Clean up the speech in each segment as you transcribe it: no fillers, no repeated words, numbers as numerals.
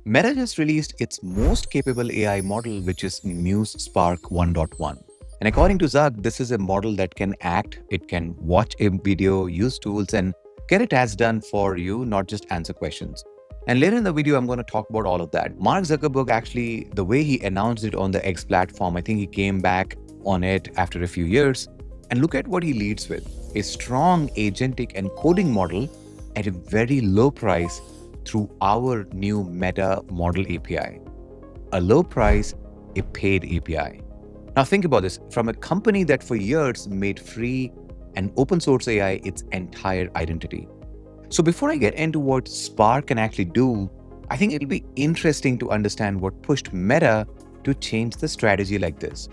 Meta just released its most capable AI model, which is Muse Spark 1.1. And according to Zuck, this is a model that can act, it can watch a video, use tools, and get a task done for you, not just answer questions. And later in the video, I'm going to talk about all of that. Mark Zuckerberg actually, the way he announced it on the X platform, I think he came back on it after a few years. And look at what he leads with a strong agentic and coding model at a very low price through our new Meta Model API. A low price, a paid API. Now think about this, from a company that for years made free and open source AI its entire identity. So before I get into what Spark can actually do, I think it'll be interesting to understand what pushed Meta to change the strategy like this.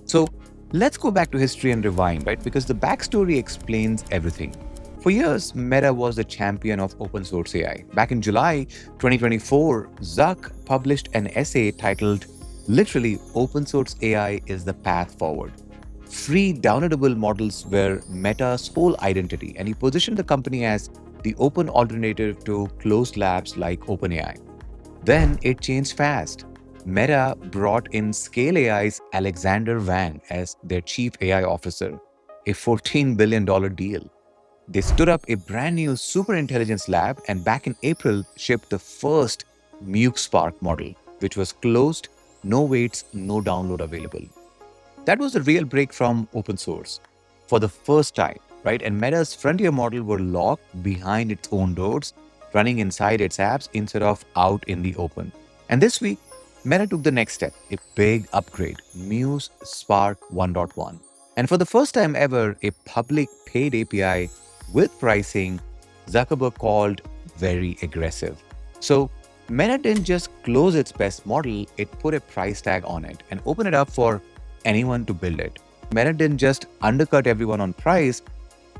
So let's go back to history and rewind, right? Because the backstory explains everything. For years, Meta was the champion of open source AI. Back in July 2024, Zuck published an essay titled, literally, Open Source AI is the Path Forward. Free downloadable models were Meta's whole identity, and he positioned the company as the open alternative to closed labs like OpenAI. Then it changed fast. Meta brought in Scale AI's Alexander Wang as their chief AI officer, a $14 billion deal. They stood up a brand new superintelligence lab and back in April shipped the first Muse Spark model, which was closed, no waits, no download available. That was a real break from open source for the first time, right? And Meta's frontier model were locked behind its own doors, running inside its apps instead of out in the open. And this week, Meta took the next step, a big upgrade, Muse Spark 1.1. And for the first time ever, a public paid API with pricing Zuckerberg called very aggressive. So Meta didn't just close its best model, it put a price tag on it and opened it up for anyone to build it. Meta didn't just undercut everyone on price,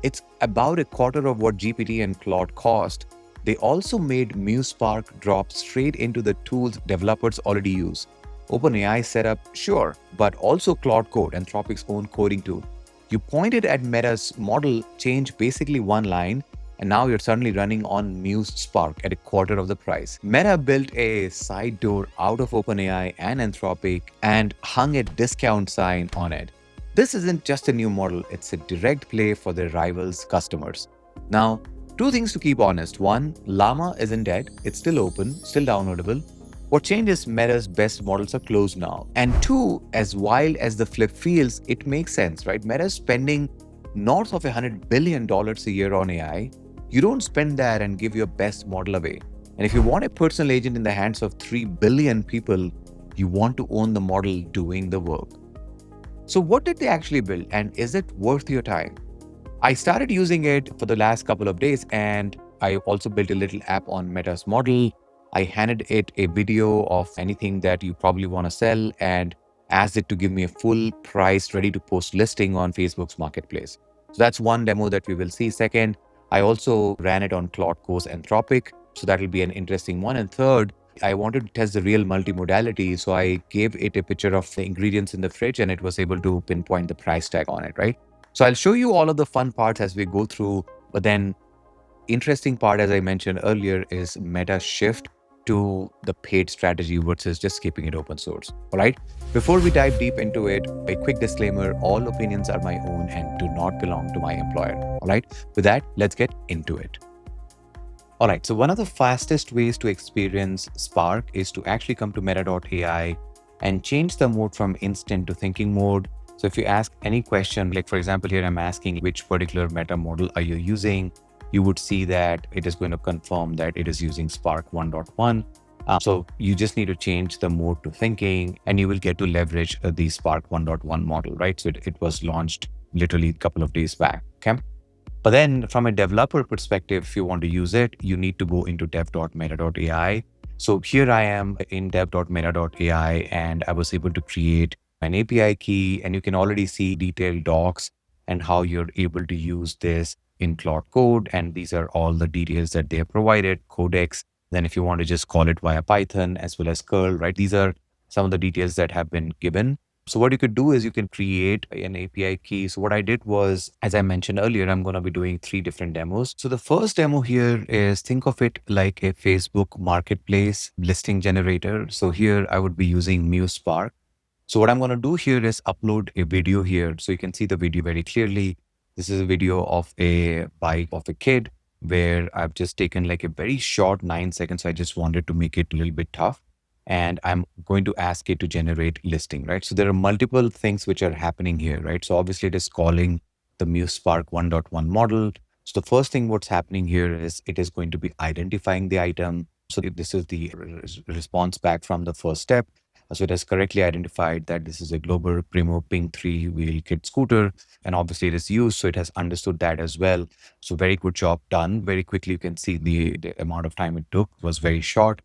it's about a quarter of what GPT and Claude cost. They also made Muse Spark drop straight into the tools developers already use. OpenAI setup, sure, but also Claude Code, Anthropic's own coding tool. You pointed at Meta's model, change basically one line, and now you're suddenly running on Muse Spark at a quarter of the price. Meta built a side door out of OpenAI and Anthropic and hung a discount sign on it. This isn't just a new model, it's a direct play for their rivals' customers. Now, two things to keep honest. One, Llama isn't dead, it's still open, still downloadable. What changed is Meta's best models are closed now. And two, as wild as the flip feels, it makes sense, right? Meta's spending north of $100 billion a year on AI. You don't spend that and give your best model away. And if you want a personal agent in the hands of 3 billion people, you want to own the model doing the work. So what did they actually build, and is it worth your time? I started using it for the last couple of days, and I also built a little app on Meta's model. I handed it a video of anything that you probably want to sell and asked it to give me a full price ready to post listing on Facebook's marketplace. So that's one demo that we will see. Second, I also ran it on Claude Code's Anthropic. So that will be an interesting one. And third, I wanted to test the real multimodality. So I gave it a picture of the ingredients in the fridge and it was able to pinpoint the price tag on it, right? So I'll show you all of the fun parts as we go through, but then interesting part, as I mentioned earlier, is Meta's shift to the paid strategy versus just keeping it open source. All right. Before we dive deep into it, a quick disclaimer, all opinions are my own and do not belong to my employer. All right. With that, let's get into it. All right. So one of the fastest ways to experience Spark is to actually come to meta.ai and change the mode from instant to thinking mode. So if you ask any question, like for example, here I'm asking which particular meta model are you using? You would see that it is going to confirm that it is using Spark 1.1. So you just need to change the mode to thinking and you will get to leverage the Spark 1.1 model, right? So it was launched literally a couple of days back, okay? But then from a developer perspective, if you want to use it, you need to go into dev.meta.ai. So here I am in dev.meta.ai and I was able to create an API key and you can already see detailed docs and how you're able to use this in Claude Code. And these are all the details that they have provided, codecs. Then if you want to just call it via Python as well as curl, right? These are some of the details that have been given. So what you could do is you can create an API key. So what I did was, as I mentioned earlier, I'm going to be doing 3 different demos. So the first demo here is, think of it like a Facebook marketplace listing generator. So here I would be using Muse Spark. So what I'm going to do here is upload a video here. So you can see the video very clearly. This is a video of a bike of a kid where I've just taken like a very short 9 seconds. I just wanted to make it a little bit tough. And I'm going to ask it to generate listing, right? So there are multiple things which are happening here, right? So obviously it is calling the Muse Spark 1.1 model. So the first thing what's happening here is it is going to be identifying the item. So this is the response back from the first step. So it has correctly identified that this is a Global Primo Ping 3-wheel kit scooter, and obviously it is used, so it has understood that as well. So very good job done. Very quickly, you can see the amount of time it took was very short.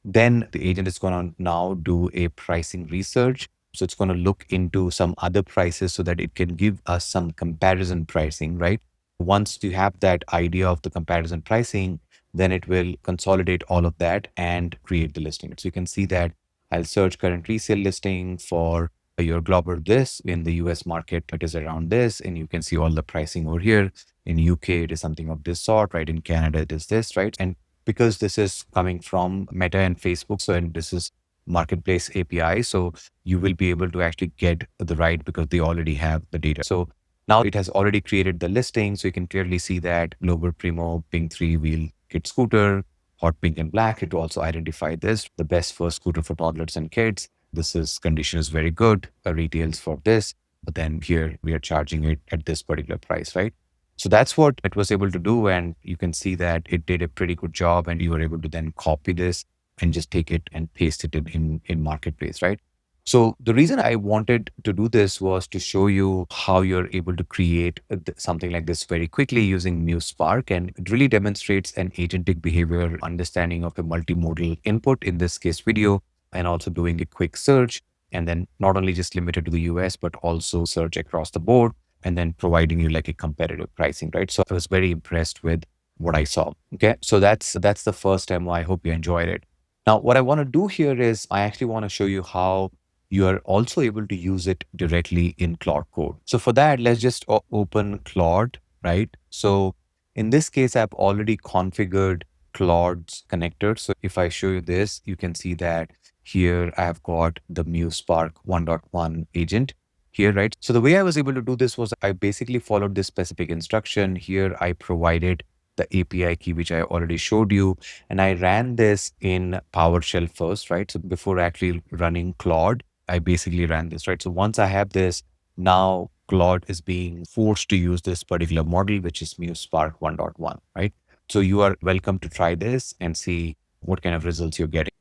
Then the agent is going to now do a pricing research. So it's going to look into some other prices so that it can give us some comparison pricing, right? Once you have that idea of the comparison pricing, then it will consolidate all of that and create the listing. So you can see that I'll search current resale listing for your Global this in the US market. It is around this, and you can see all the pricing over here. In UK, it is something of this sort, right? In Canada, it is this, right? And because this is coming from Meta and Facebook, so and this is marketplace API, so you will be able to actually get the right because they already have the data. So now it has already created the listing, so you can clearly see that Global Primo Ping 3-wheel kid scooter, hot pink and black. It also identified this, the best first scooter for toddlers and kids. This is condition is very good. Retails for this, but then here we are charging it at this particular price, right? So that's what it was able to do. And you can see that it did a pretty good job, and you were able to then copy this and just take it and paste it in Marketplace, right? So the reason I wanted to do this was to show you how you're able to create something like this very quickly using Muse Spark. And it really demonstrates an agentic behavior understanding of a multimodal input, in this case video, and also doing a quick search. And then not only just limited to the US, but also search across the board, and then providing you like a competitive pricing, right? So I was very impressed with what I saw. Okay. So that's the first demo. I hope you enjoyed it. Now, what I want to do here is I actually want to show you how you are also able to use it directly in Claude Code. So for that, let's just open Claude, right? So in this case, I've already configured Claude's connector. So if I show you this, you can see that here I've got the Muse Spark 1.1 agent here, right? So the way I was able to do this was I basically followed this specific instruction. Here I provided the API key, which I already showed you, and I ran this in PowerShell first, right? So before actually running Claude, I basically ran this, right? So once I have this, now Claude is being forced to use this particular model, which is Muse Spark 1.1, right? So you are welcome to try this and see what kind of results you're getting.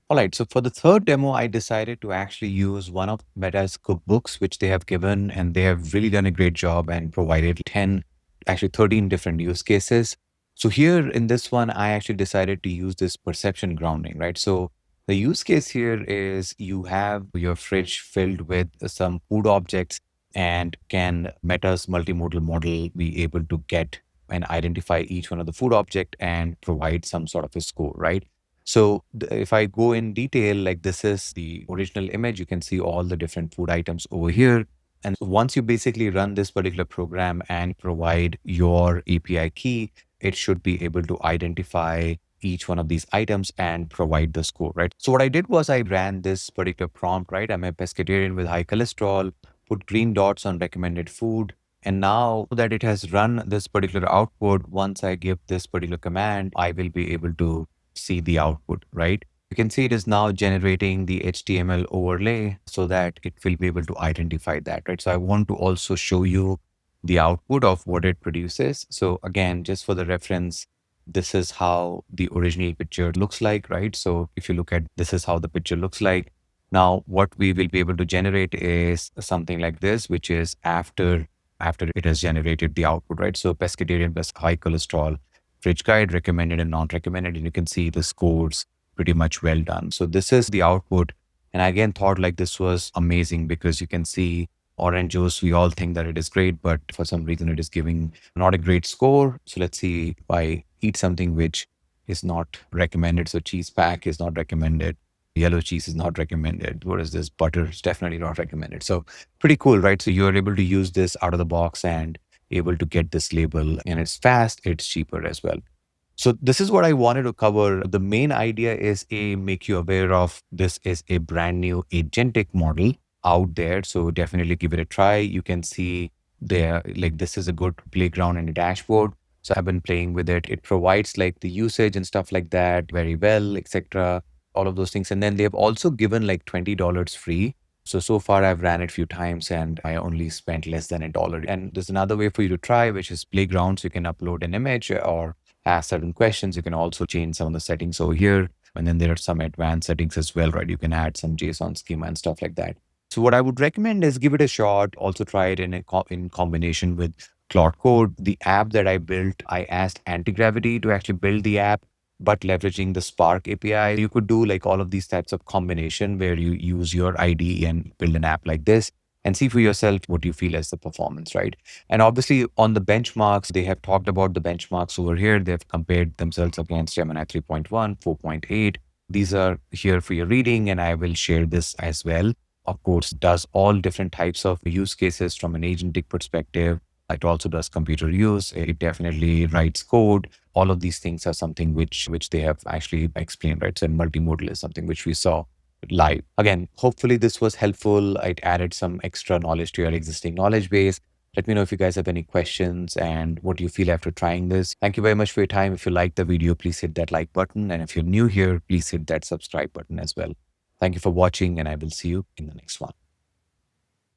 All right, so for the third demo, I decided to actually use one of Meta's cookbooks, which they have given, and they have really done a great job and provided 10, actually 13 different use cases. So here in this one, I actually decided to use this perception grounding, right? So the use case here is you have your fridge filled with some food objects, and can Meta's multimodal model be able to get and identify each one of the food object and provide some sort of a score, right? So if I go in detail, like this is the original image, you can see all the different food items over here. And once you basically run this particular program and provide your API key, it should be able to identify each one of these items and provide the score, right? So what I did was I ran this particular prompt, right? I'm a pescatarian with high cholesterol, put green dots on recommended food. And now that it has run this particular output, once I give this particular command, I will be able to see the output, right? You can see it is now generating the HTML overlay so that it will be able to identify that, right? So I want to also show you the output of what it produces. So again, just for the reference, this is how the original picture looks like, right? So if you look at this is how the picture looks like. Now, what we will be able to generate is something like this, which is after it has generated the output, right? So pescatarian plus high cholesterol, fridge guide, recommended and non-recommended, and you can see the scores pretty much well done. So this is the output. And I again thought like this was amazing because you can see orange juice, we all think that it is great, but for some reason it is giving not a great score. So let's see if I eat something which is not recommended. So cheese pack is not recommended. Yellow cheese is not recommended. What is this? Butter is definitely not recommended. So pretty cool, right? So you're able to use this out of the box and able to get this label, and it's fast, it's cheaper as well. So this is what I wanted to cover. The main idea is a make you aware of this is a brand new agentic model out there. So definitely give it a try. You can see there, like this is a good playground and a dashboard. So I've been playing with it. It provides like the usage and stuff like that very well, etc. All of those things. And then they've also given like $20 free. So far I've ran it a few times and I only spent less than $1. And there's another way for you to try, which is Playground. So you can upload an image or ask certain questions. You can also change some of the settings over here. And then there are some advanced settings as well, right? You can add some JSON schema and stuff like that. So what I would recommend is give it a shot. Also try it in combination with Claude Code. The app that I built, I asked Antigravity to actually build the app, but leveraging the Spark API, you could do like all of these types of combination where you use your IDE and build an app like this and see for yourself what you feel as the performance, right? And obviously on the benchmarks, they have talked about the benchmarks over here. They've compared themselves against Gemini 3.1, 4.8. These are here for your reading, and I will share this as well. Of course, does all different types of use cases from an agentic perspective. It also does computer use. It definitely writes code. All of these things are something which they have actually explained, right? So multimodal is something which we saw live. Again, hopefully this was helpful. It added some extra knowledge to your existing knowledge base. Let me know if you guys have any questions and what you feel after trying this. Thank you very much for your time. If you liked the video, please hit that like button. And if you're new here, please hit that subscribe button as well. Thank you for watching, and I will see you in the next one.